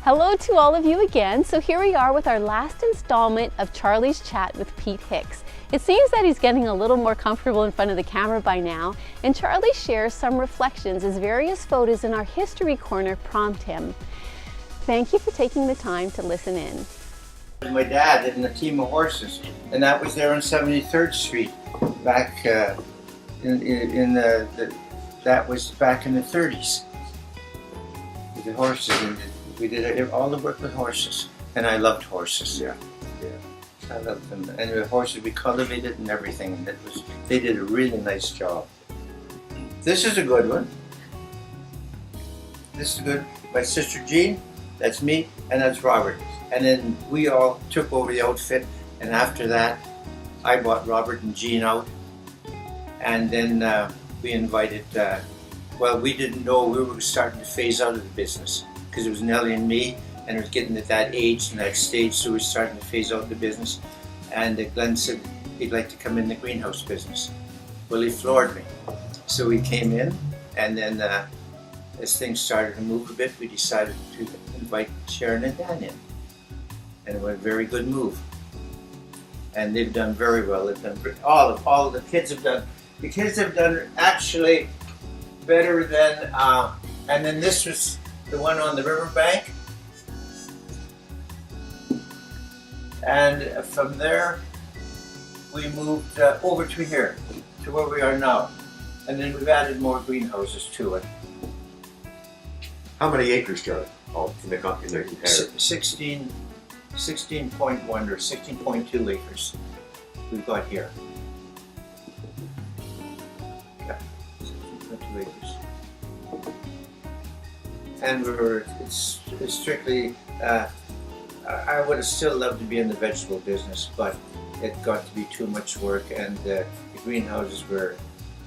Hello to all of you again. So here we are with our last installment of Charlie's chat with Pete Hicks. It seems that he's getting a little more comfortable in front of the camera by now, and Charlie shares some reflections as various photos in our history corner prompt him. Thank you for taking the time to listen in. My dad had a team of horses, and that was there on 73rd Street back that was back in the 30s. The horses, and we did all the work with horses, and I loved horses. Yeah. I loved them, and the horses we cultivated and everything. And they did a really nice job. This is a good one. This is good. My sister Jean, that's me, and that's Robert. And then we all took over the outfit, and after that, I bought Robert and Jean out, and then we invited. Well, we didn't know we were starting to phase out of the business because it was Nellie and me, and it was getting at that age and that stage, so we were starting to phase out the business. And Glenn said he'd like to come in the greenhouse business. Well, he floored me. So we came in, and then as things started to move a bit, we decided to invite Sharon and Dan in. And it was a very good move. And they've done very well. They've done all the kids have done. The kids have done actually better than. And then this was the one on the riverbank. And from there, we moved over to here, to where we are now. And then we've added more greenhouses to it. How many acres, Charlie? Oh, in the entire? 16.1 or 16.2 acres we've got here. Yeah, 16.2 acres. And it's strictly, I would have still loved to be in the vegetable business, but it got to be too much work, and the greenhouses were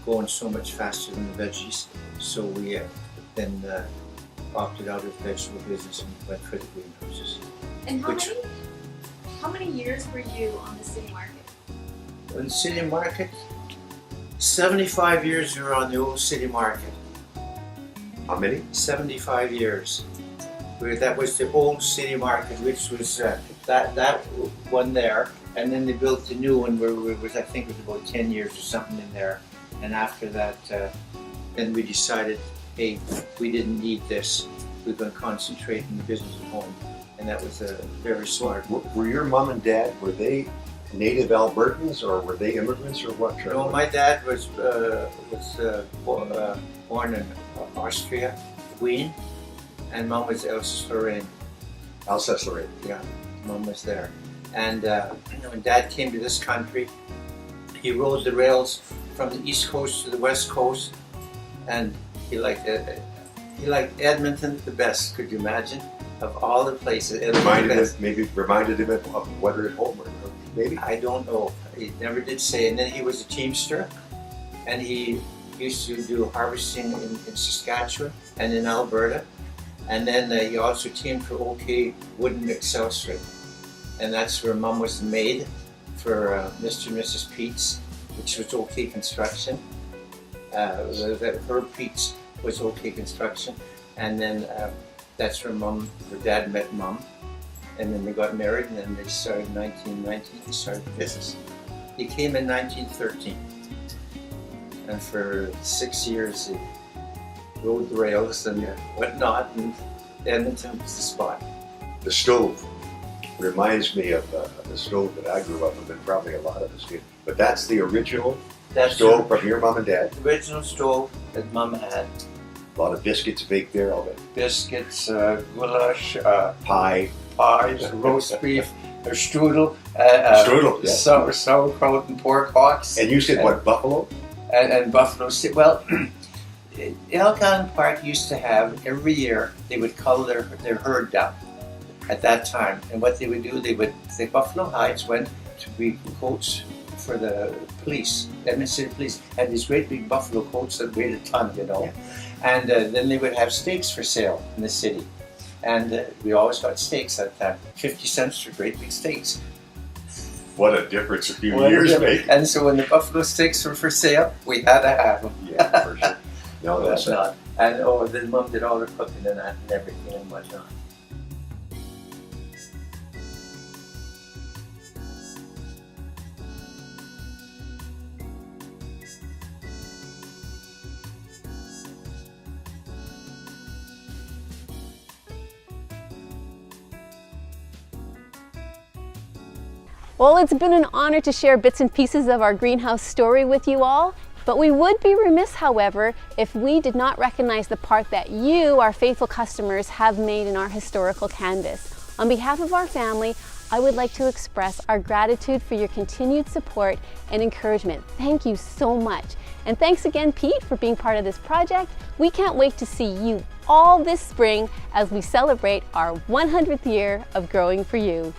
going so much faster than the veggies, so we then opted out of the vegetable business and went for the greenhouses. And how many years were you on the city market? On the city market, 75 years we were on the old city market. How many? 75 years. That was the old city market, which was that one there, and then they built the new one where it was, I think it was about 10 years or something in there. And after that, then we decided, hey, we didn't need this. We're going to concentrate on the business at home. And that was very smart. Were your mom and dad, were they native Albertans, or were they immigrants, or what? No, my dad was born in Austria, Wien, and Mom was Alsace-Lorraine. Alsace-Lorraine. Yeah, Mom was there. And when Dad came to this country, he rode the rails from the East Coast to the West Coast, and he liked Edmonton the best. Could you imagine? Of all the places, reminded him of weather at home, or maybe? I don't know. He never did say. And then he was a teamster, and he used to do harvesting in Saskatchewan and in Alberta. And then he also teamed for OK Wooden Accessory, and that's where Mom was the maid for Mr. and Mrs. Pete's, which was OK Construction. Her Pete's was OK Construction, and then that's where Dad met Mom, and then they got married, and then they started in 1919. They started the business. He came in 1913, and for 6 years he rode the rails and whatnot, and Edmonton was the spot. The stove reminds me of the stove that I grew up with, and probably a lot of us did. But that's the original stove from your mom and dad? The original stove that Mom had. A lot of biscuits baked there, all that. Biscuits, goulash, pies, roast beef, or strudel. Strudel, yeah. Sauerkraut and pork hocks. And you said what, buffalo? And buffalo. Well, Elgin Park used to have, every year, they would cull their herd down at that time. And what they would do, the buffalo hides went to be coats for the police, Edmonton City Police, had these great big buffalo coats that weighed a ton, you know. Yeah. And then they would have steaks for sale in the city. And we always got steaks at that, 50 cents for great big steaks. What a difference a few years make. And so when the buffalo steaks were for sale, we had to have them. Yeah, for sure. No, that's not. And then Mom did all the cooking and that and everything and whatnot. Well, it's been an honor to share bits and pieces of our greenhouse story with you all, but we would be remiss, however, if we did not recognize the part that you, our faithful customers, have made in our historical canvas. On behalf of our family, I would like to express our gratitude for your continued support and encouragement. Thank you so much. And thanks again, Pete, for being part of this project. We can't wait to see you all this spring as we celebrate our 100th year of growing for you.